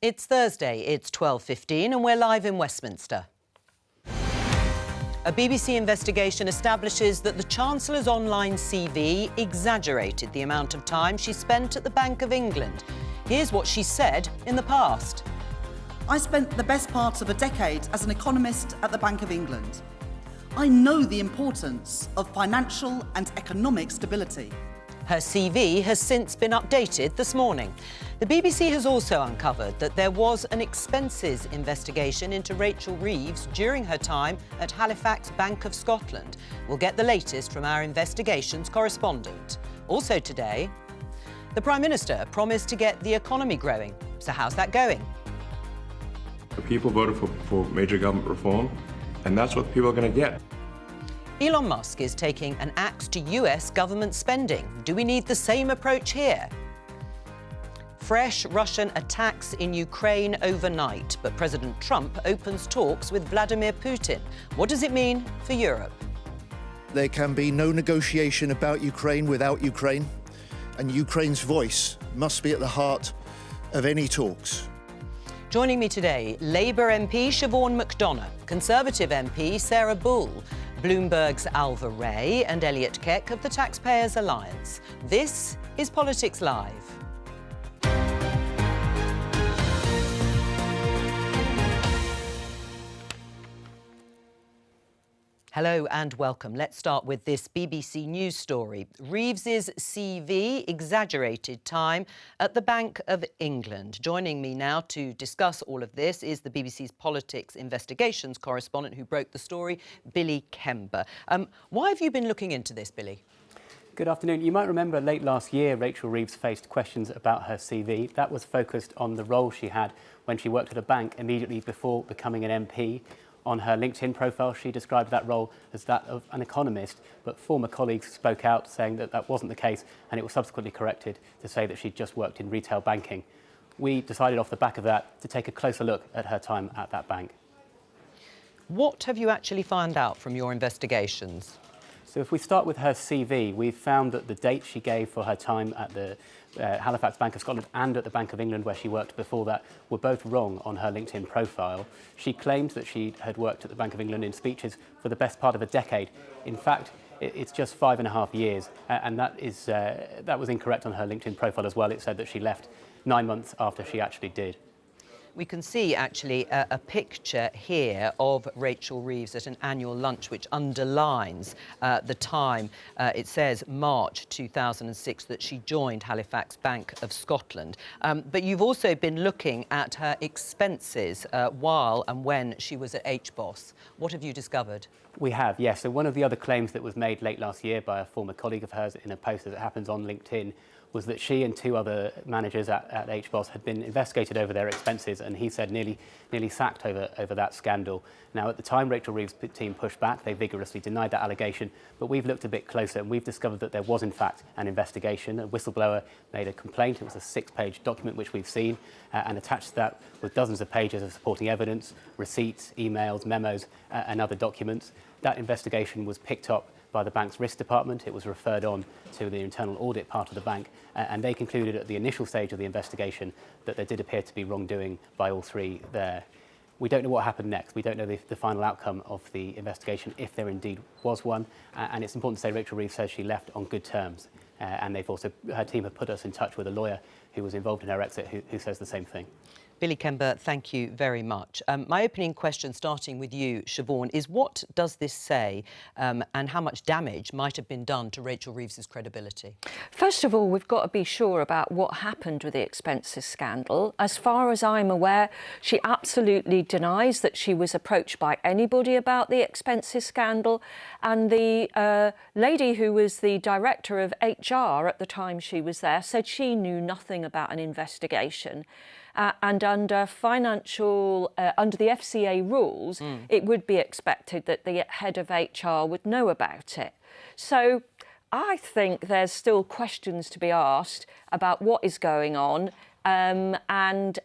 It's Thursday, it's 12:15 and we're live in Westminster. A BBC investigation establishes that the Chancellor's online CV exaggerated the amount of time she spent at the Bank of England. Here's what she said in the past. I spent the best part of a decade as an economist at the Bank of England. I know the importance of financial and economic stability. Her CV has since been updated this morning. The BBC has also uncovered that there was an expenses investigation into Rachel Reeves during her time at Halifax Bank of Scotland. We'll get the latest from our investigations correspondent. Also today, the Prime Minister promised to get the economy growing. So how's that going? The people voted for major government reform, and that's what people are going to get. Elon Musk is taking an axe to US government spending. Do we need the same approach here? Fresh Russian attacks in Ukraine overnight, but President Trump opens talks with Vladimir Putin. What does it mean for Europe? There can be no negotiation about Ukraine without Ukraine, and Ukraine's voice must be at the heart of any talks. Joining me today, Labour MP Siobhan McDonough, Conservative MP Sarah Bull, Bloomberg's Alva Ray and Elliot Keck of the Taxpayers Alliance. This is Politics Live. Hello and welcome. Let's start with this BBC News story. Reeves's CV exaggerated time at the Bank of England. Joining me now to discuss all of this is the BBC's politics investigations correspondent who broke the story, Billy Kember. Why have you been looking into this, Billy? Good afternoon. You might remember late last year, Rachel Reeves faced questions about her CV. That was focused on the role she had when she worked at a bank immediately before becoming an MP. On her LinkedIn profile, she described that role as that of an economist, but former colleagues spoke out saying that that wasn't the case, and it was subsequently corrected to say that she'd just worked in retail banking. We decided off the back of that to take a closer look at her time at that bank. What have you actually found out from your investigations? So if we start with her CV, we've found that the date she gave for her time at the Halifax Bank of Scotland and at the Bank of England, where she worked before that, were both wrong on her LinkedIn profile. She claimed that she had worked at the Bank of England in speeches for the best part of a decade. In fact, it's just 5.5 years, and that was incorrect on her LinkedIn profile as well. It said that she left 9 months after she actually did. We can see, actually, a picture here of Rachel Reeves at an annual lunch, which underlines the time. It says March 2006 that she joined Halifax Bank of Scotland. But you've also been looking at her expenses while and when she was at HBOS. What have you discovered? We have, yes. So one of the other claims that was made late last year by a former colleague of hers in a post as it happens on LinkedIn was that she and two other managers at HBOS had been investigated over their expenses, and he said nearly sacked over that scandal. Now, at the time, Rachel Reeves' team pushed back. They vigorously denied that allegation, but we've looked a bit closer and we've discovered that there was, in fact, an investigation. A whistleblower made a complaint. It was a 6-page document which we've seen, and attached to that with dozens of pages of supporting evidence, receipts, emails, memos, and other documents. That investigation was picked up by the bank's risk department. It was referred on to the internal audit part of the bank, and they concluded at the initial stage of the investigation that there did appear to be wrongdoing by all three there. We don't know what happened next. We don't know the final outcome of the investigation, if there indeed was one, and it's important to say Rachel Reeves says she left on good terms, and her team have put us in touch with a lawyer who was involved in her exit who says the same thing. Billy Kember, thank you very much. My opening question, starting with you, Siobhan, is what does this say and how much damage might have been done to Rachel Reeves's credibility? First of all, we've got to be sure about what happened with the expenses scandal. As far as I'm aware, she absolutely denies that she was approached by anybody about the expenses scandal, and the lady who was the director of HR at the time she was there said she knew nothing about an investigation. And under under the FCA rules, it would be expected that the head of HR would know about it. So I think there's still questions to be asked about what is going on, and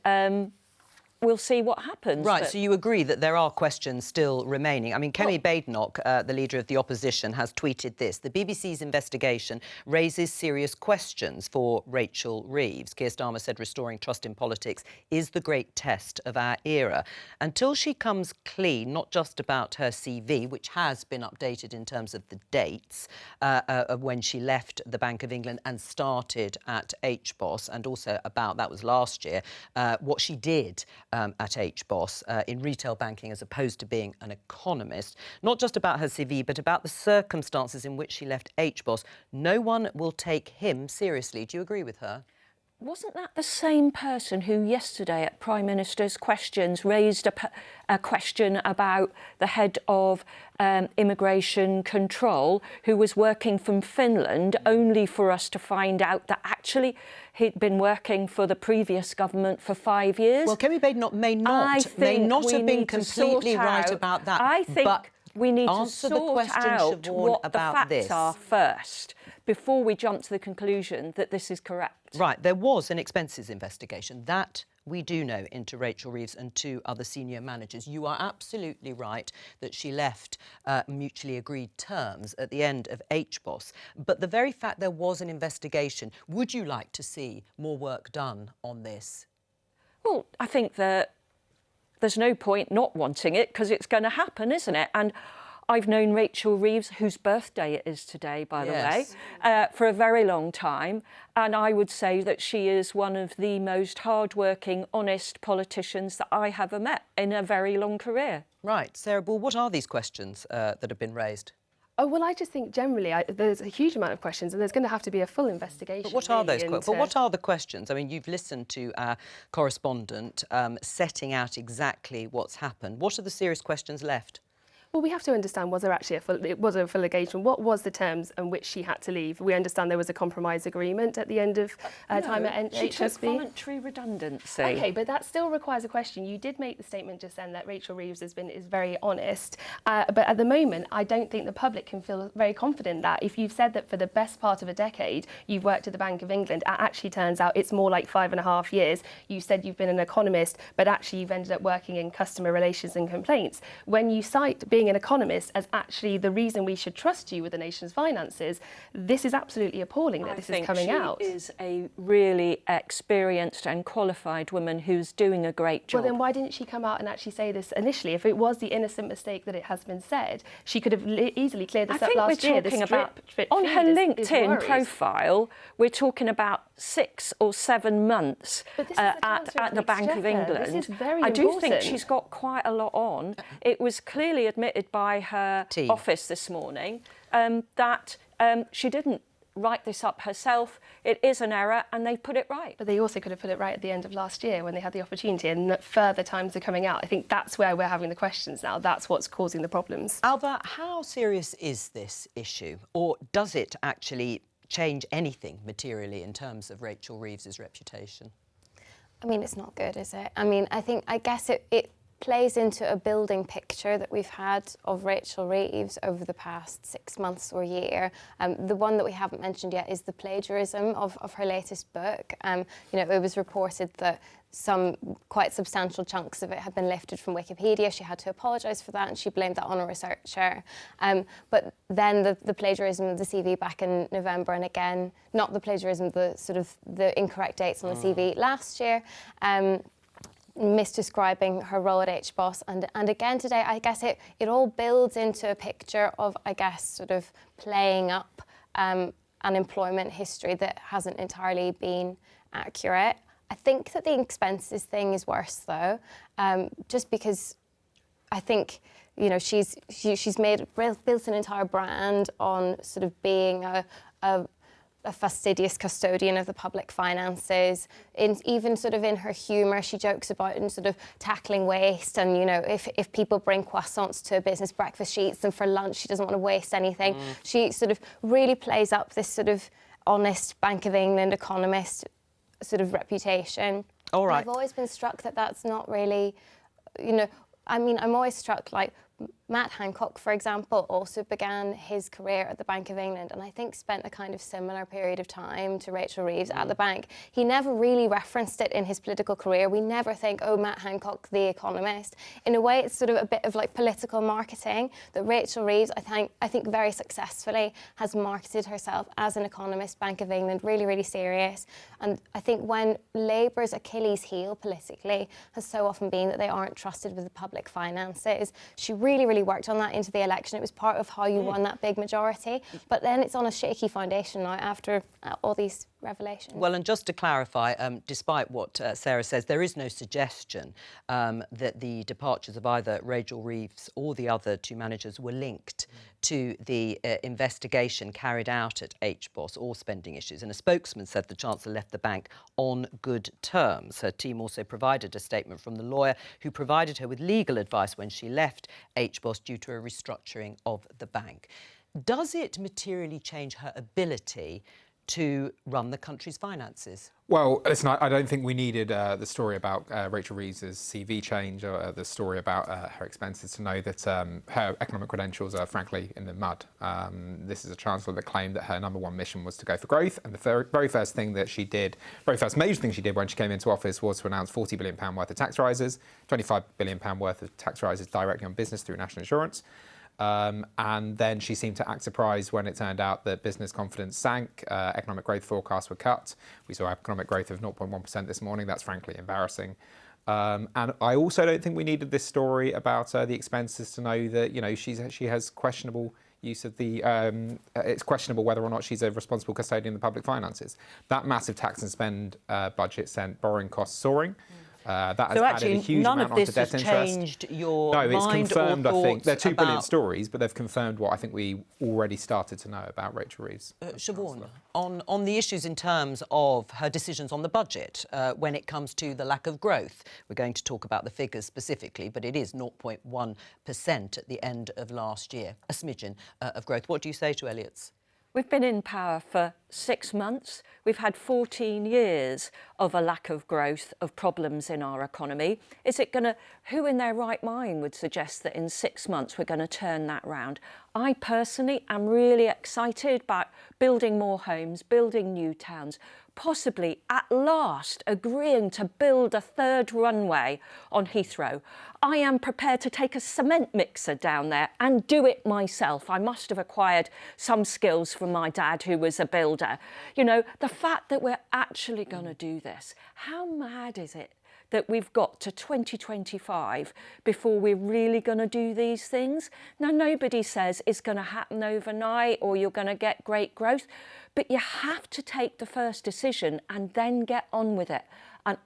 we'll see what happens. Right, but... so you agree that there are questions still remaining. I mean, Kemi Badenoch, the leader of the opposition, has tweeted this. The BBC's investigation raises serious questions for Rachel Reeves. Keir Starmer said restoring trust in politics is the great test of our era. Until she comes clean, not just about her CV, which has been updated in terms of the dates of when she left the Bank of England and started at HBOS, and also about, that was last year, what she did at HBOS in retail banking as opposed to being an economist. Not just about her CV, but about the circumstances in which she left HBOS. No one will take him seriously. Do you agree with her? Wasn't that the same person who yesterday at Prime Minister's Questions raised a question about the head of immigration control who was working from Finland, only for us to find out that actually he'd been working for the previous government for 5 years? Well, Kemi Badenoch may not have been completely right about that. I think we need to answer the sort question, out Siobhan, what the about facts this are first, before we jump to the conclusion that this is correct. Right, there was an expenses investigation. That we do know into Rachel Reeves and 2 other senior managers. You are absolutely right that she left mutually agreed terms at the end of HBOS. But the very fact there was an investigation, would you like to see more work done on this? Well, I think that there's no point not wanting it because it's going to happen, isn't it? And I've known Rachel Reeves, whose birthday it is today, by the way, for a very long time. And I would say that she is one of the most hard-working, honest politicians that I have ever met in a very long career. Right. Sarah Ball, what are these questions that have been raised? Oh, well, I just think generally there's a huge amount of questions and there's going to have to be a full investigation. But what are those questions? But what are the questions? I mean, you've listened to our correspondent setting out exactly what's happened. What are the serious questions left? Well, we have to understand, was there actually a full engagement? What was the terms on which she had to leave? We understand there was a compromise agreement at the end of time at HSB. She took voluntary redundancy. OK, but that still requires a question. You did make the statement just then that Rachel Reeves is very honest. But at the moment, I don't think the public can feel very confident that if you've said that for the best part of a decade, you've worked at the Bank of England, it actually turns out it's more like 5.5 years. You said you've been an economist, but actually you've ended up working in customer relations and complaints. When you cite being an economist as actually the reason we should trust you with the nation's finances, this is absolutely appalling that this is coming out. She is a really experienced and qualified woman who's doing a great job. Well, then why didn't she come out and actually say this initially? If it was the innocent mistake that it has been said, she could have easily cleared this up last year. On her LinkedIn profile, we're talking about 6 or 7 months at the Bank of England. This is very I do important. think she's got quite a lot on. It was clearly admitted by her office this morning that she didn't write this up herself. It is an error and they put it right. But they also could have put it right at the end of last year when they had the opportunity, and further times are coming out. I think that's where we're having the questions now. That's what's causing the problems. Alva, how serious is this issue? Or does it actually change anything materially in terms of Rachel Reeves's reputation? I mean, it's not good, is it? I mean, I guess it plays into a building picture that we've had of Rachel Reeves over the past 6 months or year. The one that we haven't mentioned yet is the plagiarism of her latest book. You know, it was reported that some quite substantial chunks of it had been lifted from Wikipedia. She had to apologise for that and she blamed that on a researcher. But then the plagiarism of the CV back in November, and again, not the plagiarism, the incorrect dates on the CV last year. Misdescribing her role at HBOS, and again today, I guess it all builds into a picture of, I guess, sort of playing up an employment history that hasn't entirely been accurate. I think that the expenses thing is worse though, just because I think, you know, she's built an entire brand on sort of being a fastidious custodian of the public finances. Even sort of in her humour, she jokes about and sort of tackling waste, and you know, if people bring croissants to a business breakfast, she eats them for lunch. She doesn't want to waste anything. She sort of really plays up this sort of honest Bank of England economist sort of reputation. All right. And I've always been struck that that's not really, you know, I mean, I'm always struck, like, Matt Hancock, for example, also began his career at the Bank of England and I think spent a kind of similar period of time to Rachel Reeves at the bank. He never really referenced it in his political career. We never think, oh, Matt Hancock, the economist. In a way, it's sort of a bit of like political marketing that Rachel Reeves, I think very successfully has marketed herself as an economist, Bank of England, really, really serious. And I think when Labour's Achilles heel politically has so often been that they aren't trusted with the public finances, she really worked on that into the election. It was part of how you won that big majority. But then it's on a shaky foundation now after all these revelations. Well, and just to clarify, despite what Sarah says, there is no suggestion that the departures of either Rachel Reeves or the other two managers were linked to the investigation carried out at HBOS or spending issues. And a spokesman said the Chancellor left the bank on good terms. Her team also provided a statement from the lawyer who provided her with legal advice when she left HBOS due to a restructuring of the bank. Does it materially change her ability to run the country's finances? Well, listen, I don't think we needed the story about Rachel Reeves' CV change or the story about her expenses to know that her economic credentials are frankly in the mud. This is a chancellor that claimed that her #1 mission was to go for growth, and the very first thing that she did, very first major thing she did when she came into office was to announce £40 billion worth of tax rises, £25 billion worth of tax rises directly on business through national insurance. And then she seemed to act surprised when it turned out that business confidence sank, economic growth forecasts were cut. We saw economic growth of 0.1% this morning. That's frankly embarrassing. And I also don't think we needed this story about the expenses to know that, you know, she has questionable use of the, it's questionable whether or not she's a responsible custodian of the public finances. That massive tax and spend budget sent borrowing costs soaring. That has added a huge amount onto debt interest. None of this has changed your mind or thoughts? No, it's confirmed, I think. They're two brilliant stories, but they've confirmed what I think we already started to know about Rachel Reeves. Siobhan, on the issues in terms of her decisions on the budget, when it comes to the lack of growth, we're going to talk about the figures specifically, but it is 0.1% at the end of last year, a smidgen of growth. What do you say to Elliott's? We've been in power for 6 months. We've had 14 years of a lack of growth, of problems in our economy. Is it going to, who in their right mind would suggest that in 6 months we're going to turn that round? I personally am really excited about building more homes, building new towns, possibly at last agreeing to build a third runway on Heathrow. I am prepared to take a cement mixer down there and do it myself. I must have acquired some skills from my dad, who was a builder. You know, the fact that we're actually going to do this, how mad is it that we've got to 2025 before we're really going to do these things? Now, nobody says it's going to happen overnight or you're going to get great growth, but you have to take the first decision and then get on with it. And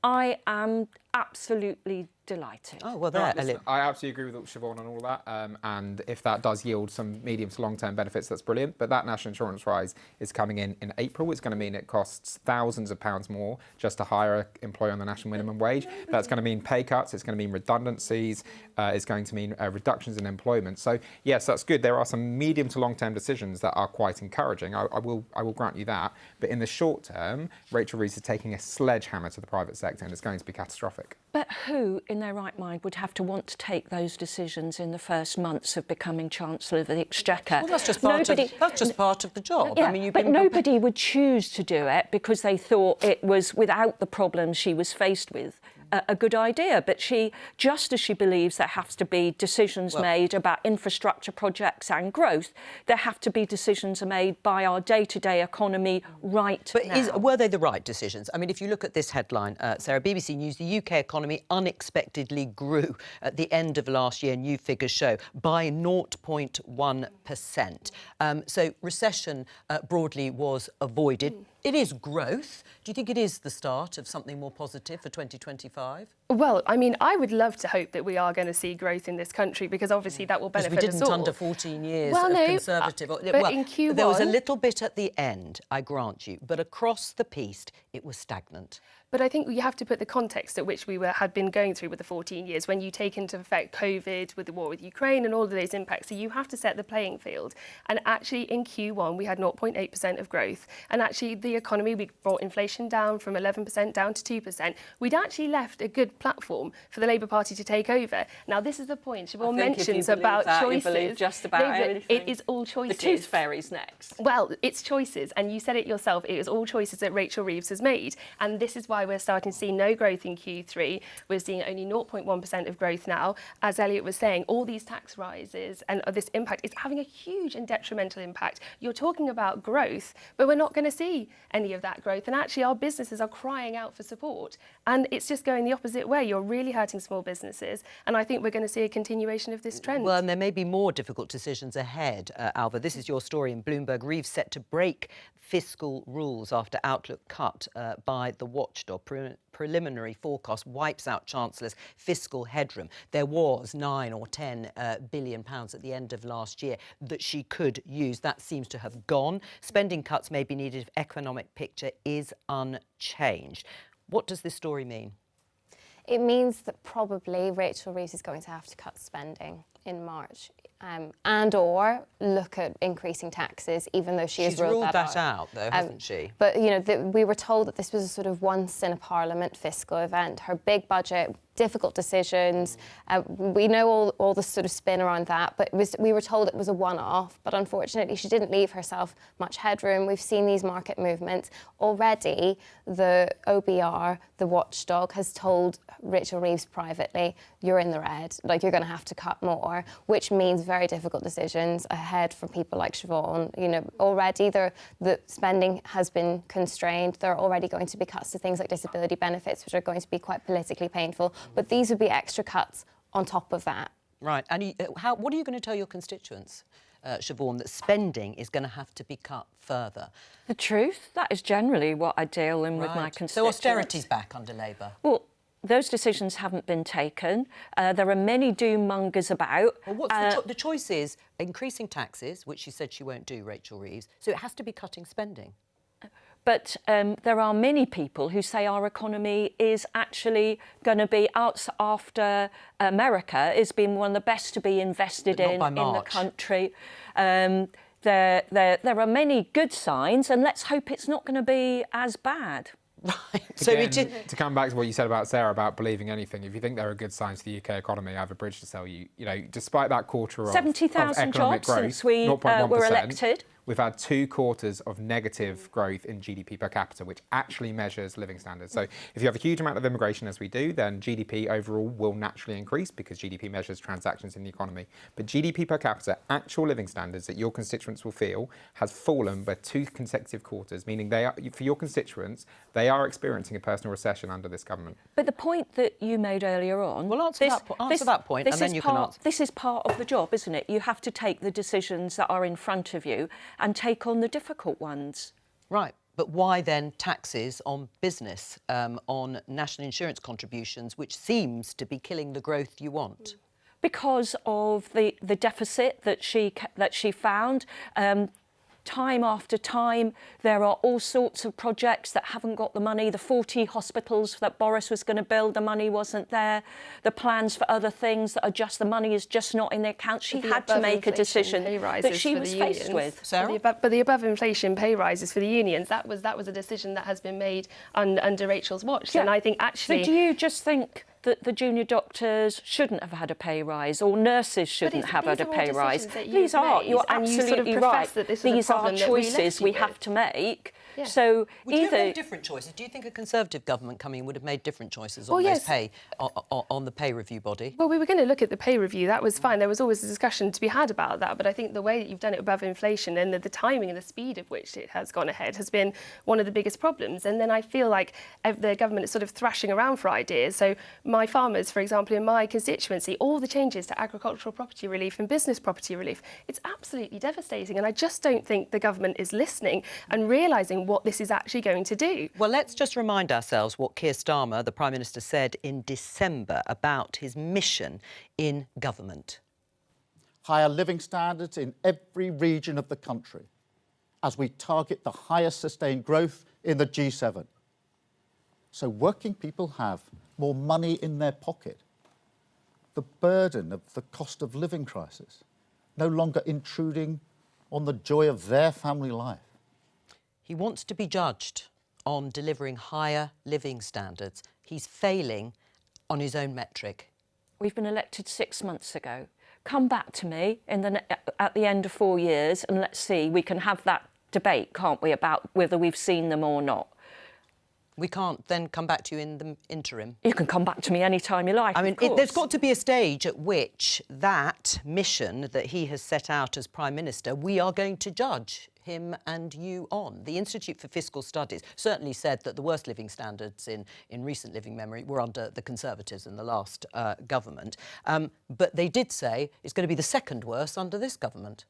I am absolutely delighted. Oh, well, there, Elliot. I absolutely agree with Siobhan on all that. And if that does yield some medium to long-term benefits, that's brilliant. But that national insurance rise is coming in April. It's going to mean it costs thousands of pounds more just to hire an employee on the national minimum wage. That's going to mean pay cuts. It's going to mean redundancies. It's going to mean reductions in employment. So, yes, that's good. There are some medium to long-term decisions that are quite encouraging. I will grant you that. But in the short term, Rachel Reeves is taking a sledgehammer to the private sector, and it's going to be catastrophic. But who in their right mind would have to want to take those decisions in the first months of becoming Chancellor of the Exchequer? Well, that's just part of the job. Yeah, I mean, but nobody would choose to do it because they thought it was, without the problems she was faced with, a good idea. But she, just as she believes there has to be decisions made about infrastructure projects and growth, there have to be decisions made by our day-to-day economy right now. But were they the right decisions? I mean, if you look at this headline, Sarah, BBC News, the UK economy unexpectedly grew at the end of last year, new figures show, by 0.1%. So recession broadly was avoided. It is growth. Do you think it is the start of something more positive for 2025? Well, I mean, I would love to hope that we are going to see growth in this country because obviously that will benefit us all. We didn't under 14 years of Conservative. But in Q1... There was a little bit at the end, I grant you, but across the piece, it was stagnant. But I think you have to put the context at which we had been going through with the 14 years, when you take into effect COVID, with the war with Ukraine and all of those impacts. So you have to set the playing field. And actually in Q1, we had 0.8% of growth. And actually the economy, we brought inflation down from 11% down to 2%. We'd actually left a good platform for the Labour Party to take over. Now, this is the point. Siobhan mentions about choices. You believe just about anything. It is all choices. The tooth fairy's next. Well, it's choices. And you said it yourself. It was all choices that Rachel Reeves has made. And this is why we're starting to see no growth in Q3. We're seeing only 0.1% of growth now. As Elliot was saying, all these tax rises and this impact is having a huge and detrimental impact. You're talking about growth, but we're not going to see any of that growth. And actually, our businesses are crying out for support. And it's just going the opposite way. You're really hurting small businesses. And I think we're going to see a continuation of this trend. Well, and there may be more difficult decisions ahead, Alva. This is your story in Bloomberg. Reeves set to break fiscal rules after outlook cut by the watchdog. Preliminary forecast wipes out Chancellor's fiscal headroom. There was £9 or £10 billion at the end of last year that she could use. That seems to have gone. Spending cuts may be needed if economic picture is unchanged. What does this story mean? It means that probably Rachel Reeves is going to have to cut spending in March. And or look at increasing taxes, even though she's ruled that out, though, hasn't she? But, you know, we were told that this was a sort of once in a parliament fiscal event. Her big budget, difficult decisions. We know all the sort of spin around that, but we were told it was a one-off. But unfortunately, she didn't leave herself much headroom. We've seen these market movements. Already, the OBR, the watchdog, has told Rachel Reeves privately, you're in the red, like you're going to have to cut more, which means very difficult decisions ahead for people like Siobhan. You know, already the spending has been constrained. There are already going to be cuts to things like disability benefits, which are going to be quite politically painful. But these would be extra cuts on top of that. Right. And what are you going to tell your constituents, Siobhan, that spending is going to have to be cut further? The truth. That is generally what I deal in with my constituents. So austerity's back under Labour? Well, those decisions haven't been taken. There are many doom mongers about. Well, what's the choice is increasing taxes, which she said she won't do, Rachel Reeves, so it has to be cutting spending. But there are many people who say our economy is actually going to be out after America is being one of the best to be invested in the country. There are many good signs, and let's hope it's not going to be as bad. Right. So Again, to come back to what you said about Sarah about believing anything, if you think there are good signs for the UK economy, I have a bridge to sell you. You know, despite that quarter of 70,000 jobs growth, since we were elected. We've had 2 quarters of negative growth in GDP per capita, which actually measures living standards. So if you have a huge amount of immigration, as we do, then GDP overall will naturally increase because GDP measures transactions in the economy. But GDP per capita, actual living standards that your constituents will feel, has fallen by 2 consecutive quarters, meaning they are, for your constituents, they are experiencing a personal recession under this government. But the point that you made earlier on... Well, answer that point, and then you can answer. This is part of the job, isn't it? You have to take the decisions that are in front of you and take on the difficult ones. Right, but why then taxes on business, on national insurance contributions, which seems to be killing the growth you want? Because of the deficit that she found. Time after time, there are all sorts of projects that haven't got the money. The 40 hospitals that Boris was going to build, the money wasn't there. The plans for other things that are just, the money is just not in the account. She had to make a decision that she was faced with. Sarah? But the above inflation pay rises for the unions, that was a decision that has been made under Rachel's watch. Yeah. And I think actually... So do you just think that the junior doctors shouldn't have had a pay rise, or nurses shouldn't have had a pay rise? These are, you're absolutely right. These are choices we have to make. Yeah. So would you have made different choices? Do you think a Conservative government coming in would have made different choices on those pay on the pay review body? Well, we were going to look at the pay review. That was fine. There was always a discussion to be had about that. But I think the way that you've done it above inflation and the timing and the speed of which it has gone ahead has been one of the biggest problems. And then I feel like the government is sort of thrashing around for ideas. So my farmers, for example, in my constituency, all the changes to agricultural property relief and business property relief, it's absolutely devastating. And I just don't think the government is listening and realising what this is actually going to do. Well, let's just remind ourselves what Keir Starmer, the Prime Minister, said in December about his mission in government. Higher living standards in every region of the country as we target the highest sustained growth in the G7. so working people have more money in their pocket. The burden of the cost of living crisis no longer intruding on the joy of their family life. He wants to be judged on delivering higher living standards. He's failing on his own metric. We've been elected 6 months ago. Come back to me at the end of 4 years and let's see, we can have that debate, can't we, about whether we've seen them or not. We can't then come back to you in the interim? You can come back to me any time you like, I mean, there's got to be a stage at which that mission that he has set out as Prime Minister, we are going to judge him and you on. The Institute for Fiscal Studies certainly said that the worst living standards in recent living memory were under the Conservatives in the last government. But they did say it's going to be the second worst under this government.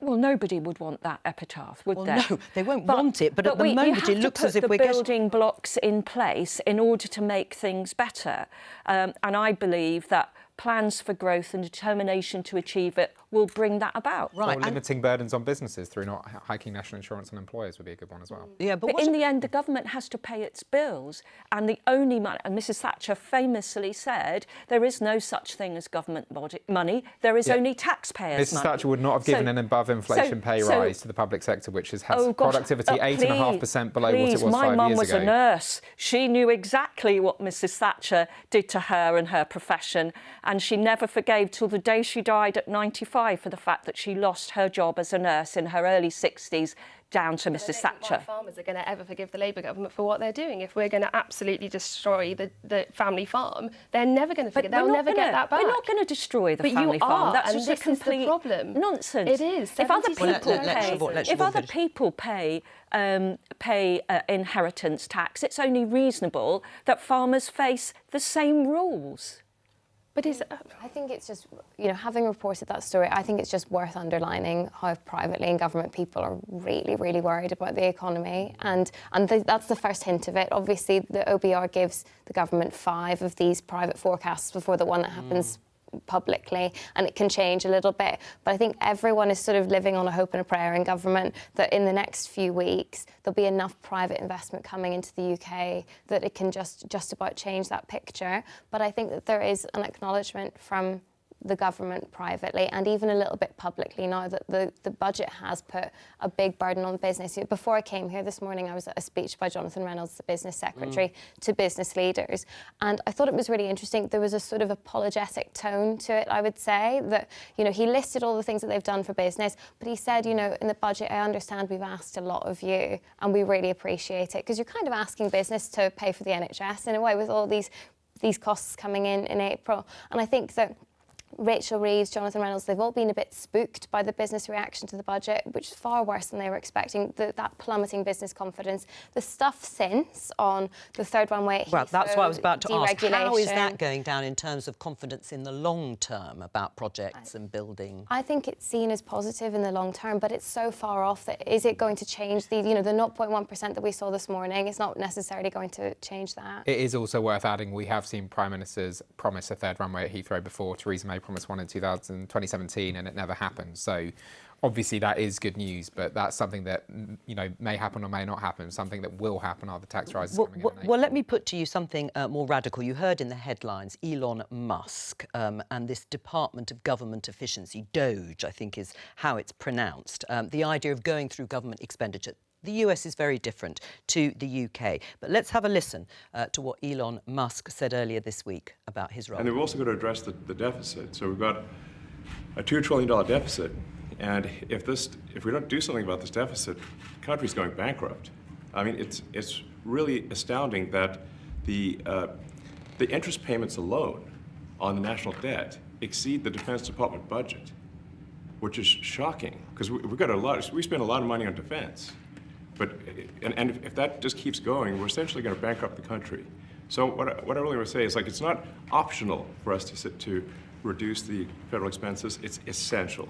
Well, nobody would want that epitaph, would they? No, they won't want it, but at the moment it looks as if we're building blocks in place in order to make things better. And I believe that plans for growth and determination to achieve it will bring that about. Right. Or limiting burdens on businesses through not hiking national insurance on employers would be a good one as well. Yeah, but in the end, the government has to pay its bills, and the only money, and Mrs Thatcher famously said, there is no such thing as government money, there is only taxpayers' money. Mrs Thatcher would not have given an above-inflation pay rise to the public sector, which has productivity 8.5% below what it was 5 years ago. My mum was a nurse. She knew exactly what Mrs Thatcher did to her and her profession, and she never forgave till the day she died at 95 for the fact that she lost her job as a nurse in her early 60s down to Mrs Thatcher. Why farmers are going to ever forgive the Labour government for what they're doing. If we're going to absolutely destroy the family farm, they're never going to forget. They'll never get that back. We're not going to destroy the family farm. That's just a complete problem. Nonsense. It is. If other people pay inheritance tax, it's only reasonable that farmers face the same rules. But I think it's just, having reported that story, I think it's just worth underlining how privately and government people are really, really worried about the economy. And that's the first hint of it. Obviously, the OBR gives the government 5 of these private forecasts before the one that happens publicly, and it can change a little bit. But I think everyone is sort of living on a hope and a prayer in government that in the next few weeks there'll be enough private investment coming into the UK that it can just about change that picture. But I think that there is an acknowledgement from the government privately and even a little bit publicly now that the budget has put a big burden on business. Before I came here this morning, I was at a speech by Jonathan Reynolds, the business secretary, to business leaders, and I thought it was really interesting. There was a sort of apologetic tone to it, I would say, that, he listed all the things that they've done for business, but he said, in the budget, I understand we've asked a lot of you and we really appreciate it, because you're kind of asking business to pay for the NHS in a way with all these costs coming in April. And I think that Rachel Reeves, Jonathan Reynolds, they've all been a bit spooked by the business reaction to the budget, which is far worse than they were expecting, that plummeting business confidence. The stuff since on the third runway at Heathrow, well, that's what I was about to ask. How is that going down in terms of confidence in the long term about projects and building? I think it's seen as positive in the long term, but it's so far off that is it going to change the 0.1% that we saw this morning? It's not necessarily going to change that. It is also worth adding we have seen Prime Ministers promise a third runway at Heathrow before. Theresa May promised one in 2017 and it never happened. So obviously that is good news, but that's something that may happen or may not happen. Something that will happen are the tax rises coming in. Well, let me put to you something more radical. You heard in the headlines Elon Musk and this Department of Government Efficiency, DOGE, I think is how it's pronounced, the idea of going through government expenditure. The US is very different to the UK. But let's have a listen to what Elon Musk said earlier this week about his role. And we've also got to address the deficit. So we've got a $2 trillion deficit. And if we don't do something about this deficit, the country's going bankrupt. I mean, it's really astounding that the interest payments alone on the national debt exceed the Defense Department budget, which is shocking because we spend a lot of money on defense. But if that just keeps going, we're essentially going to bankrupt the country. So what I really want to say is, it's not optional for us to reduce the federal expenses. It's essential.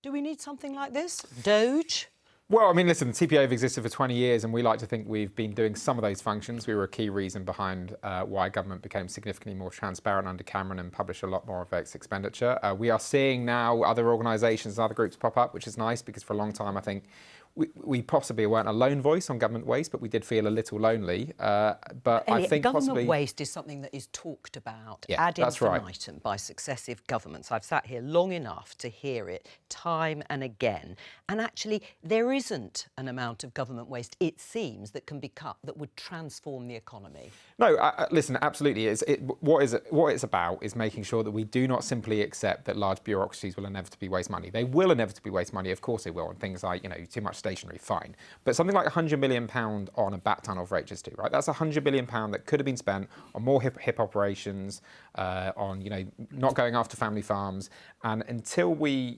Do we need something like this? DOGE? Well, I mean, listen, the TPO have existed for 20 years and we like to think we've been doing some of those functions. We were a key reason behind why government became significantly more transparent under Cameron and published a lot more of its expenditure. We are seeing now other organisations and other groups pop up, which is nice because for a long time I think we possibly weren't a lone voice on government waste, but we did feel a little lonely. But I think government possibly waste is something that is talked about Yeah, ad that's right. infinitum by successive governments. I've sat here long enough to hear it time and again. And actually, there isn't an amount of government waste, it seems, that can be cut that would transform the economy. No, listen, absolutely. What it's about is making sure that we do not simply accept that large bureaucracies will inevitably waste money. They will inevitably waste money, of course they will, on things like, too much stationery, fine. But something like £100 million on a bat tunnel for HS2, right? That's £100 million that could have been spent on more hip operations, on, not going after family farms. And until we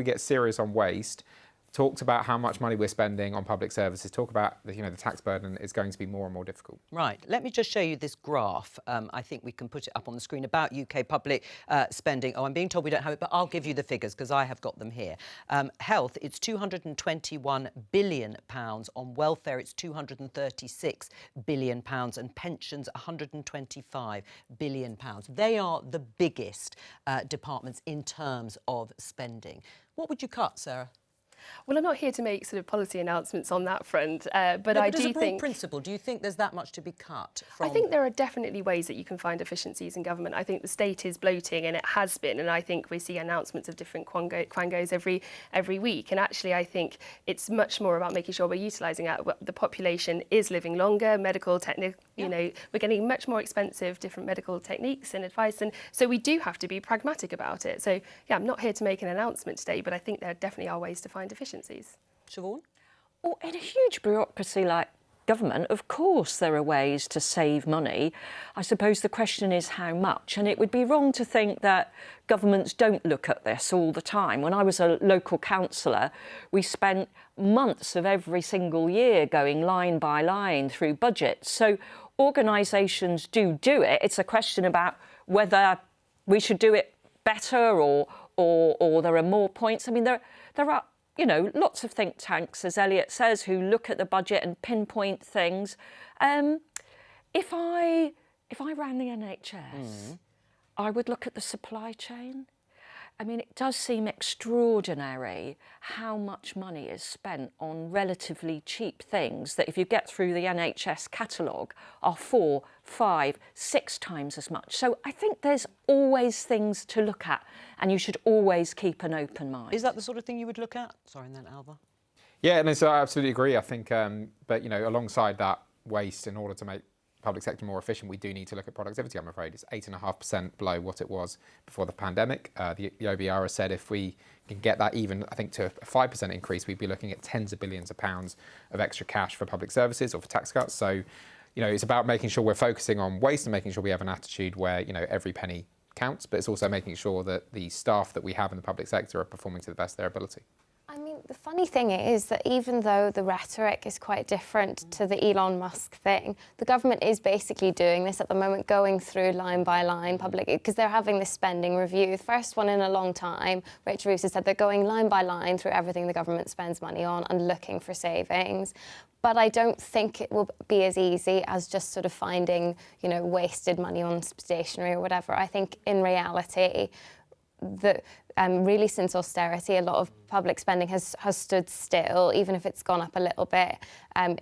get serious on waste, talked about how much money we're spending on public services, talk about the tax burden is going to be more and more difficult. Right, let me just show you this graph. I think we can put it up on the screen about UK public spending. Oh, I'm being told we don't have it, but I'll give you the figures because I have got them here. Health, it's £221 billion. On welfare, it's £236 billion. And pensions, £125 billion. They are the biggest departments in terms of spending. What would you cut, Sarah? Well, I'm not here to make sort of policy announcements on that front, but I do think... principle, do you think there's that much to be cut from... I think there are definitely ways that you can find efficiencies in government. I think the state is bloating, and it has been, and I think we see announcements of different quangos every week. And actually, I think it's much more about making sure we're utilising the population is living longer, medical technique. We're getting much more expensive different medical techniques and advice, and so we do have to be pragmatic about it. So, yeah, I'm not here to make an announcement today, but I think there definitely are ways to find efficiencies. Siobhan? Well, in a huge bureaucracy like government, of course there are ways to save money. I suppose the question is how much, and it would be wrong to think that governments don't look at this all the time. When I was a local councillor, we spent months of every single year going line by line through budgets. So organisations do it. It's a question about whether we should do it better or there are more points. I mean, there are lots of think tanks, as Elliot says, who look at the budget and pinpoint things. If I ran the NHS, I would look at the supply chain. I mean, it does seem extraordinary how much money is spent on relatively cheap things that, if you get through the NHS catalogue, are 4, 5, 6 times as much. So I think there's always things to look at, and you should always keep an open mind. Is that the sort of thing you would look at? Sorry, and then Alva. Yeah, no, so I absolutely agree. I think, but alongside that waste, in order to make public sector more efficient, we do need to look at productivity, I'm afraid. It's 8.5% below what it was before the pandemic. The OBR has said if we can get that even, I think, to a 5% increase, we'd be looking at tens of billions of pounds of extra cash for public services or for tax cuts. So, it's about making sure we're focusing on waste and making sure we have an attitude where, every penny counts, but it's also making sure that the staff that we have in the public sector are performing to the best of their ability. I mean, the funny thing is that even though the rhetoric is quite different to the Elon Musk thing, the government is basically doing this at the moment, going through line by line public, because they're having this spending review. The first one in a long time. Rachel Reeves has said they're going line by line through everything the government spends money on and looking for savings. But I don't think it will be as easy as just sort of finding, wasted money on stationery or whatever. I think in reality, really since austerity, a lot of public spending has stood still, even if it's gone up a little bit.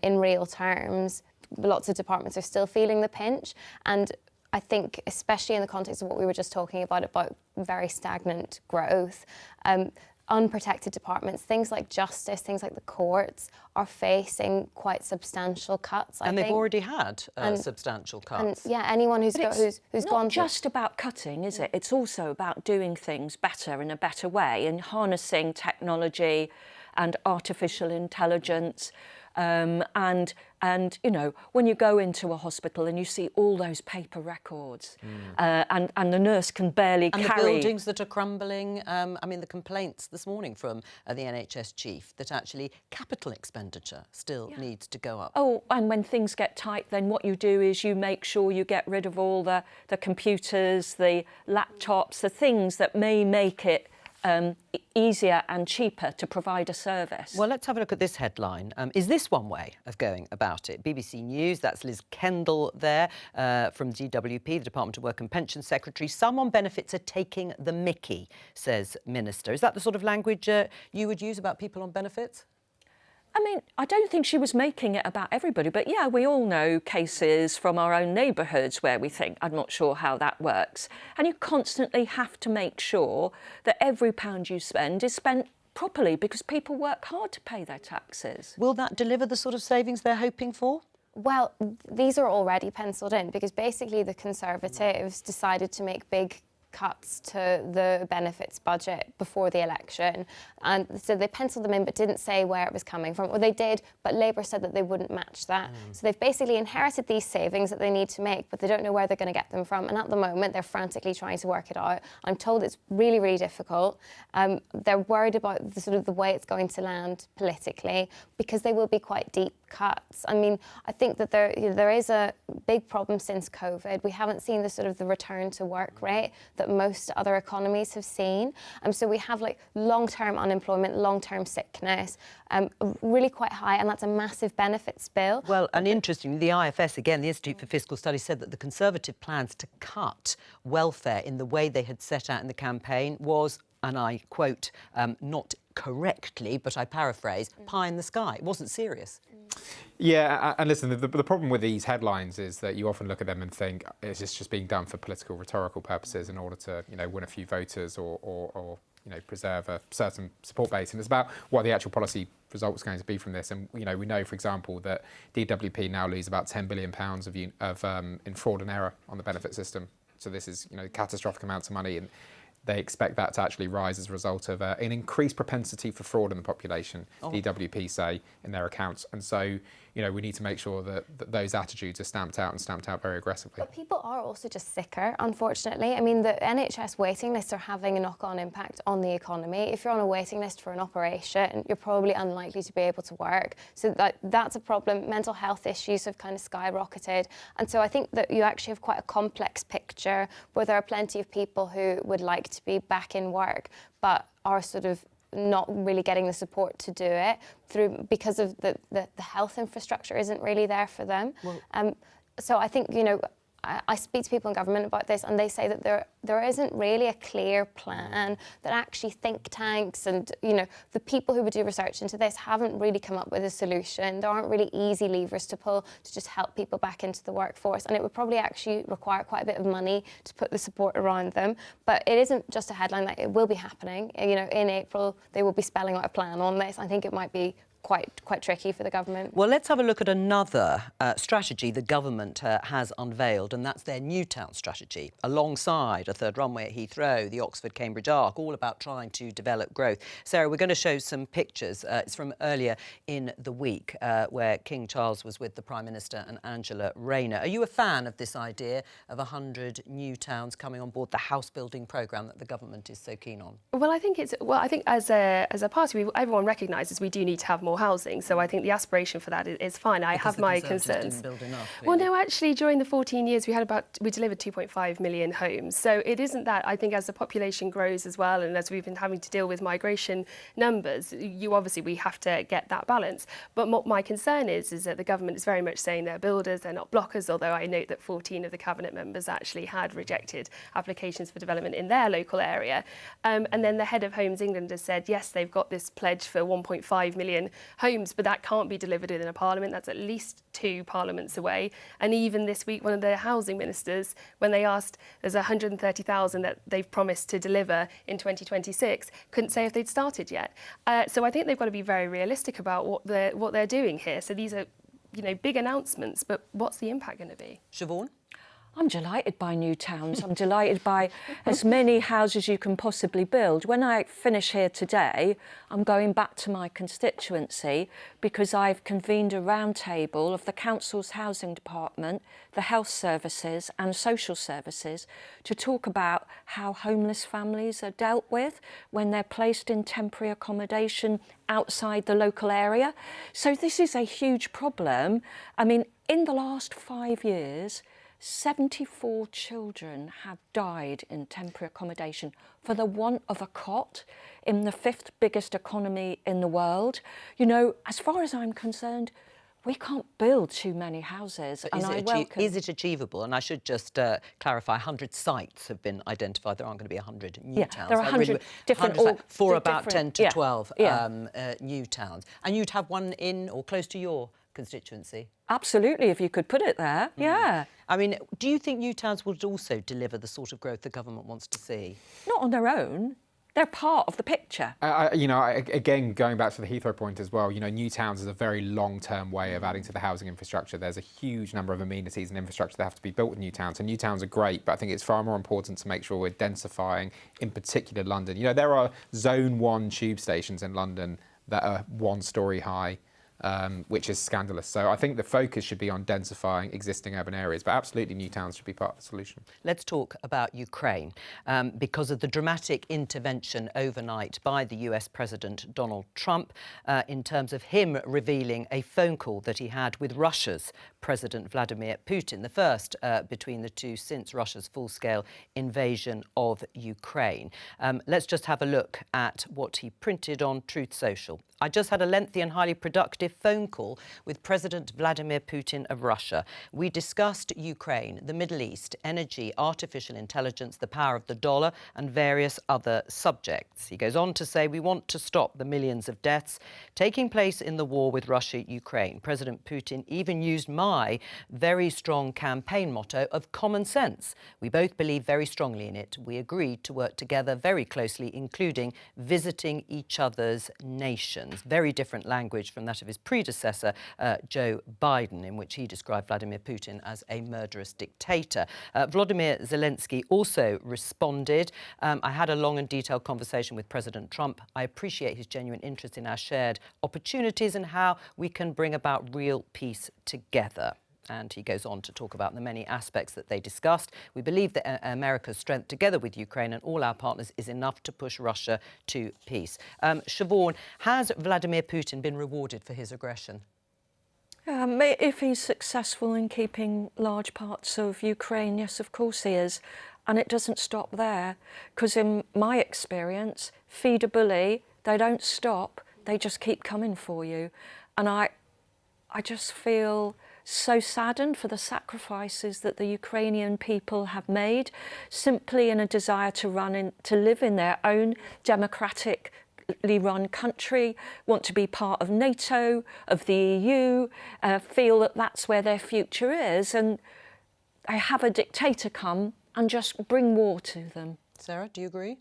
In real terms, lots of departments are still feeling the pinch. And I think, especially in the context of what we were just talking about very stagnant growth, unprotected departments, things like justice, things like the courts, are facing quite substantial cuts. And they've already had substantial cuts. And anyone who's gone It's not just about cutting, is it? It's also about doing things better in a better way and harnessing technology and artificial intelligence. And when you go into a hospital and you see all those paper records and the nurse can barely carry... And the buildings that are crumbling. I mean, the complaints this morning from the NHS chief that actually capital expenditure still needs to go up. Oh, and when things get tight, then what you do is you make sure you get rid of all the computers, the laptops, the things that may make it easier and cheaper to provide a service. Well, let's have a look at this headline. Is this one way of going about it? BBC News, that's Liz Kendall there from DWP, the Department of Work and Pension Secretary. Some on benefits are taking the mickey, says Minister. Is that the sort of language you would use about people on benefits? I mean, I don't think she was making it about everybody, but yeah, we all know cases from our own neighbourhoods where we think, I'm not sure how that works. And you constantly have to make sure that every pound you spend is spent properly because people work hard to pay their taxes. Will that deliver the sort of savings they're hoping for? Well, these are already penciled in because basically the Conservatives decided to make big cuts to the benefits budget before the election, and so they penciled them in but didn't say where it was coming from. Or they did, but Labour said that they wouldn't match that. So they've basically inherited these savings that they need to make, but they don't know where they're going to get them from, and at the moment they're frantically trying to work it out. I'm told it's really, really difficult. They're worried about the way it's going to land politically because they will be quite deep cuts. I mean, I think that there is a big problem since COVID. We haven't seen the return to work rate that most other economies have seen. So we have like long-term unemployment, long-term sickness, really quite high, and that's a massive benefits bill. Well, and interestingly, the IFS, again, the Institute for Fiscal Studies, said that the Conservative plans to cut welfare in the way they had set out in the campaign was, and I quote, not correctly, but I paraphrase, pie in the sky. It wasn't serious. Yeah, and listen, the problem with these headlines is that you often look at them and think it's just being done for political, rhetorical purposes in order to, win a few voters or preserve a certain support base. And it's about what the actual policy result is going to be from this. And, we know, for example, that DWP now lose about £10 billion in fraud and error on the benefit system. So this is, catastrophic amounts of money, and they expect that to actually rise as a result of an increased propensity for fraud in the population, DWP say in their accounts. And so, we need to make sure that those attitudes are stamped out very aggressively. But people are also just sicker, unfortunately. I mean, the NHS waiting lists are having a knock-on impact on the economy. If you're on a waiting list for an operation, you're probably unlikely to be able to work. So that's a problem. Mental health issues have kind of skyrocketed. And so I think that you actually have quite a complex picture where there are plenty of people who would like to be back in work, but are not really getting the support to do it because of the health infrastructure isn't really there for them. So I think, I speak to people in government about this, and they say that there isn't really a clear plan, that actually think tanks and, the people who would do research into this haven't really come up with a solution. There aren't really easy levers to pull to just help people back into the workforce, and it would probably actually require quite a bit of money to put the support around them. But it isn't just a headline, like it will be happening. In April, they will be spelling out a plan on this. I think it might be quite tricky for the government. Well, let's have a look at another strategy the government has unveiled, and that's their New Town strategy, alongside a third runway at Heathrow, the Oxford-Cambridge Arc, all about trying to develop growth. Sarah, we're going to show some pictures. It's from earlier in the week, where King Charles was with the Prime Minister and Angela Rayner. Are you a fan of this idea of 100 new towns coming on board the house-building programme that the government is so keen on? Well, I think as a party, everyone recognises we do need to have more housing, so I think the aspiration for that is fine. I have my concerns. Didn't build enough, well, no, actually, during the 14 years we delivered 2.5 million homes. So it isn't that. I think as the population grows as well, and as we've been having to deal with migration numbers, we have to get that balance. But what my concern is that the government is very much saying they're builders, they're not blockers. Although I note that 14 of the cabinet members actually had rejected applications for development in their local area, and then the head of Homes England has said yes, they've got this pledge for 1.5 million homes, but that can't be delivered within a parliament. That's at least 2 parliaments away. And even this week, one of the housing ministers, when they asked, there's 130,000 that they've promised to deliver in 2026, couldn't say if they'd started yet. So I think they've got to be very realistic about what they're doing here. So these are, big announcements, but what's the impact going to be? Siobhan? I'm delighted by new towns. I'm delighted by as many houses you can possibly build. When I finish here today, I'm going back to my constituency because I've convened a roundtable of the council's housing department, the health services and social services to talk about how homeless families are dealt with when they're placed in temporary accommodation outside the local area. So this is a huge problem. I mean, in the last 5 years, 74 children have died in temporary accommodation for the want of a cot in the 5th biggest economy in the world. As far as I'm concerned, we can't build too many houses. But And is it achievable? And I should just clarify, 100 sites have been identified. There aren't going to be 100 new towns. There are 100 different... for about 10 to 12 yeah. new towns. And you'd have one in or close to your constituency? Absolutely, if you could put it there, yeah. I mean, do you think new towns would also deliver the sort of growth the government wants to see? Not on their own. They're part of the picture. Again, going back to the Heathrow point as well, new towns is a very long-term way of adding to the housing infrastructure. There's a huge number of amenities and infrastructure that have to be built with new towns. And new towns are great, but I think it's far more important to make sure we're densifying, in particular London. There are Zone 1 tube stations in London that are 1 story high, which is scandalous. So I think the focus should be on densifying existing urban areas, but absolutely new towns should be part of the solution. Let's talk about Ukraine. Because of the dramatic intervention overnight by the US President Donald Trump in terms of him revealing a phone call that he had with Russia's President Vladimir Putin, the first between the two since Russia's full-scale invasion of Ukraine. Let's just have a look at what he printed on Truth Social. I just had a lengthy and highly productive phone call with President Vladimir Putin of Russia. We discussed Ukraine, the Middle East, energy, artificial intelligence, the power of the dollar, and various other subjects. He goes on to say, we want to stop the millions of deaths taking place in the war with Russia-Ukraine. President Putin even used my very strong campaign motto of common sense. We both believe very strongly in it. We agreed to work together very closely, including visiting each other's nations. Very different language from that of his predecessor, Joe Biden, in which he described Vladimir Putin as a murderous dictator. Volodymyr Zelensky also responded. I had a long and detailed conversation with President Trump. I appreciate his genuine interest in our shared opportunities and how we can bring about real peace together. And he goes on to talk about the many aspects that they discussed. We believe that America's strength, together with Ukraine and all our partners, is enough to push Russia to peace. Siobhan, has Vladimir Putin been rewarded for his aggression? If he's successful in keeping large parts of Ukraine, yes, of course he is. And it doesn't stop there, because in my experience, feed a bully, they don't stop, they just keep coming for you. And I just feel so saddened for the sacrifices that the Ukrainian people have made, simply in a desire to live in their own democratically run country, want to be part of NATO, of the EU, feel that that's where their future is, and they have a dictator come and just bring war to them. Sarah, do you agree?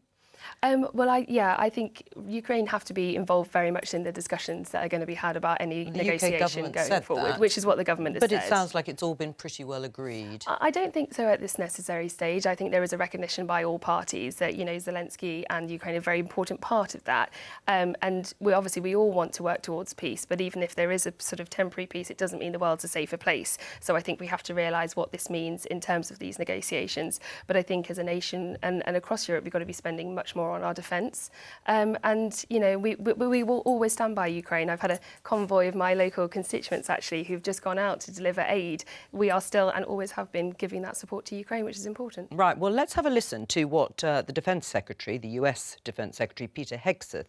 I think Ukraine have to be involved very much in the discussions that are going to be had about any negotiation going forward, which is what the government has said. But it sounds like it's all been pretty well agreed. I don't think so at this necessary stage. I think there is a recognition by all parties that, Zelensky and Ukraine are a very important part of that. And we all want to work towards peace, but even if there is a sort of temporary peace, it doesn't mean the world's a safer place. So I think we have to realise what this means in terms of these negotiations. But I think as a nation and across Europe, we've got to be spending much more on our defence. We will always stand by Ukraine. I've had a convoy of my local constituents, actually, who've just gone out to deliver aid. We are still and always have been giving that support to Ukraine, which is important. Right, well, let's have a listen to what the Defence Secretary, the US Defence Secretary, Peter Hegseth,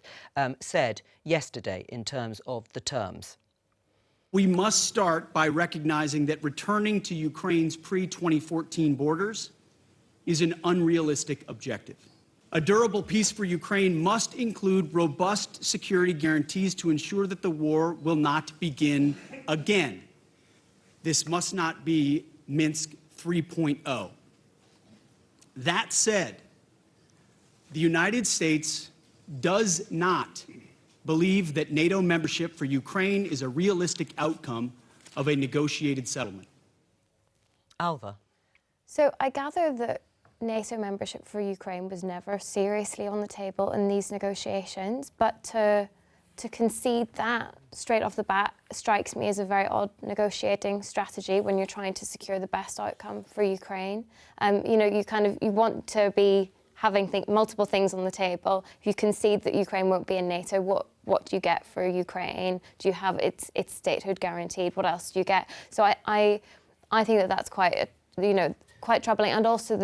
said yesterday in terms of the terms. We must start by recognizing that returning to Ukraine's pre-2014 borders is an unrealistic objective. A durable peace for Ukraine must include robust security guarantees to ensure that the war will not begin again. This must not be Minsk 3.0. That said, the United States does not believe that NATO membership for Ukraine is a realistic outcome of a negotiated settlement. Alva. So I gather that NATO membership for Ukraine was never seriously on the table in these negotiations, but to concede that straight off the bat strikes me as a very odd negotiating strategy when you're trying to secure the best outcome for Ukraine. You want to be having multiple things on the table. If you concede that Ukraine won't be in NATO, what do you get for Ukraine? Do you have its statehood guaranteed? What else do you get? So I think that that's quite troubling, and also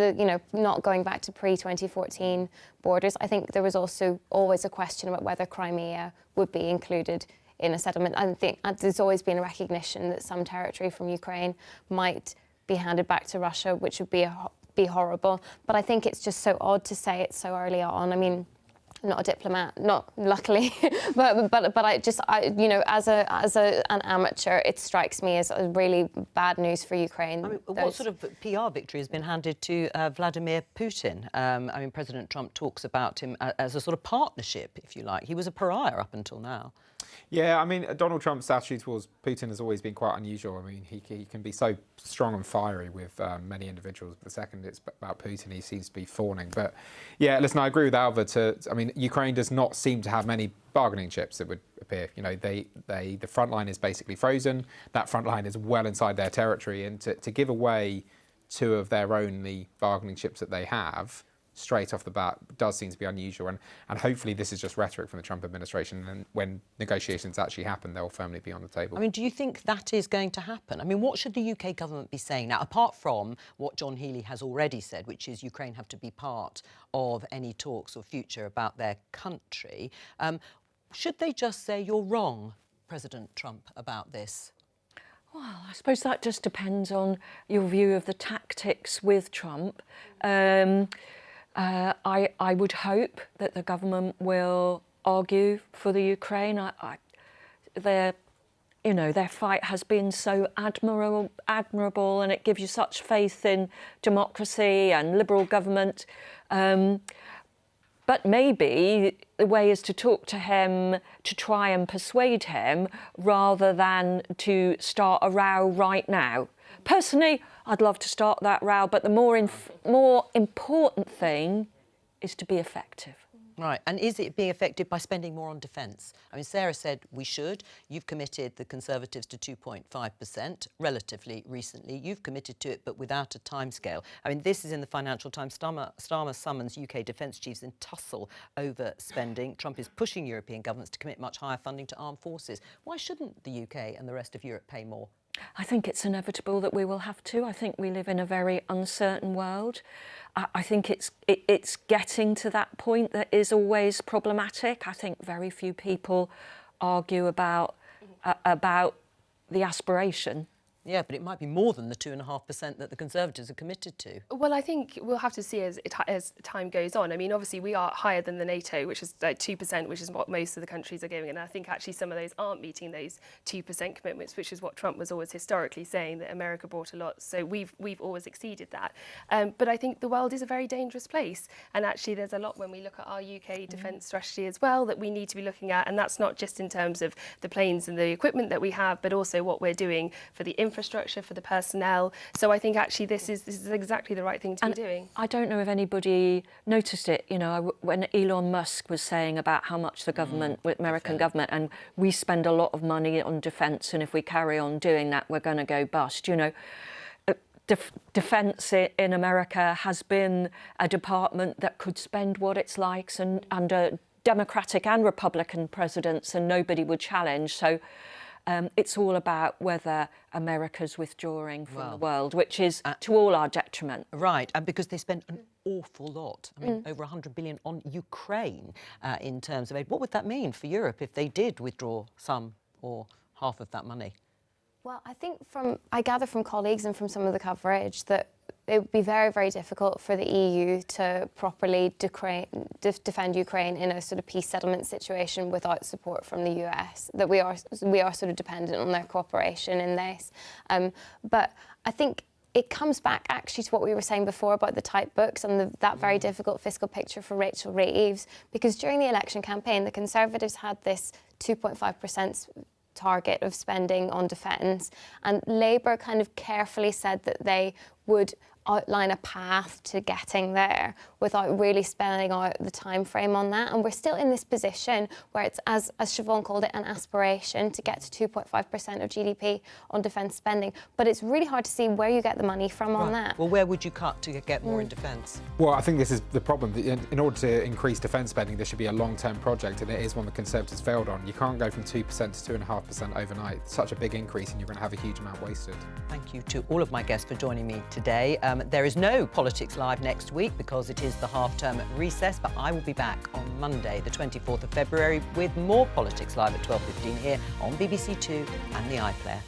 not going back to pre-2014 borders. I think there was also always a question about whether Crimea would be included in a settlement. I think there's always been a recognition that some territory from Ukraine might be handed back to Russia, which would be horrible. But I think it's just so odd to say it so early on. I mean, I'm not a diplomat, not luckily, but I you know, as an amateur, it strikes me as really bad news for Ukraine. I mean, what sort of PR victory has been handed to Vladimir Putin? I mean, President Trump talks about him as a sort of partnership, if you like. He was a pariah up until now. Yeah, I mean, Donald Trump's attitude towards Putin has always been quite unusual. I mean, he can be so strong and fiery with many individuals, but the second it's about Putin, he seems to be fawning. But yeah, listen, I agree with Alva. I mean, Ukraine does not seem to have many bargaining chips, it would appear. You know, the front line is basically frozen. That front line is well inside their territory, and to give away two of their only bargaining chips that they have straight off the bat does seem to be unusual, and hopefully this is just rhetoric from the Trump administration, and when negotiations actually happen, they'll firmly be on the table. I mean, do you think that is going to happen? I mean, what should the UK government be saying now, apart from what John Healey has already said, which is Ukraine have to be part of any talks or future about their country? Should they just say, you're wrong, President Trump, about this? Well, I suppose that just depends on your view of the tactics with Trump. I would hope that the government will argue for the Ukraine. Their fight has been so admirable, and it gives you such faith in democracy and liberal government. But maybe the way is to talk to him, to try and persuade him, rather than to start a row right now. Personally, I'd love to start that row, but the more important thing is to be effective. Right, and is it being effective by spending more on defence? I mean, Sarah said we should. You've committed the Conservatives to 2.5% relatively recently. You've committed to it, but without a timescale. I mean, this is in the Financial Times. Starmer summons UK defence chiefs in tussle over spending. Trump is pushing European governments to commit much higher funding to armed forces. Why shouldn't the UK and the rest of Europe pay more? I think it's inevitable that we will have to. I think we live in a very uncertain world. I think it's getting to that point that is always problematic. I think very few people argue about the aspiration. Yeah, but it might be more than the 2.5% that the Conservatives are committed to. Well, I think we'll have to see as time goes on. I mean, obviously, we are higher than the NATO, which is like 2%, which is what most of the countries are giving. And I think actually some of those aren't meeting those 2% commitments, which is what Trump was always historically saying, that America brought a lot. So we've always exceeded that. But I think the world is a very dangerous place. And actually, there's a lot when we look at our UK defence strategy as well that we need to be looking at. And that's not just in terms of the planes and the equipment that we have, but also what we're doing for the infrastructure, for the personnel. So I think actually this is exactly the right thing to be doing. I don't know if anybody noticed it, you know, when Elon Musk was saying about how much the government, American government, and we spend a lot of money on defence, and if we carry on doing that, we're going to go bust. You know, defence in America has been a department that could spend what it likes, and under Democratic and Republican presidents, and nobody would challenge. So it's all about whether America's withdrawing from the world, which is to all our detriment. Right, and because they spend an awful lot, I mean, over 100 billion on Ukraine in terms of aid. What would that mean for Europe if they did withdraw some or half of that money? Well, I think I gather from colleagues and from some of the coverage that it would be very, very difficult for the EU to properly defend Ukraine in a sort of peace settlement situation without support from the US, that we are sort of dependent on their cooperation in this. But I think it comes back actually to what we were saying before about the type books and that very difficult fiscal picture for Rachel Reeves, because during the election campaign, the Conservatives had this 2.5% target of spending on defence, and Labour kind of carefully said that they would outline a path to getting there without really spelling out the time frame on that. And we're still in this position where it's, as Siobhan called it, an aspiration to get to 2.5% of GDP on defence spending. But it's really hard to see where you get the money from on that. Well, where would you cut to get more in defence? Well, I think this is the problem. In order to increase defence spending, there should be a long-term project, and it is one the Conservatives failed on. You can't go from 2% to 2.5% overnight. It's such a big increase, and you're going to have a huge amount wasted. Thank you to all of my guests for joining me today. There is no Politics Live next week because it is the half-term recess, but I will be back on Monday, the 24th of February, with more Politics Live at 12:15 here on BBC Two and the iPlayer.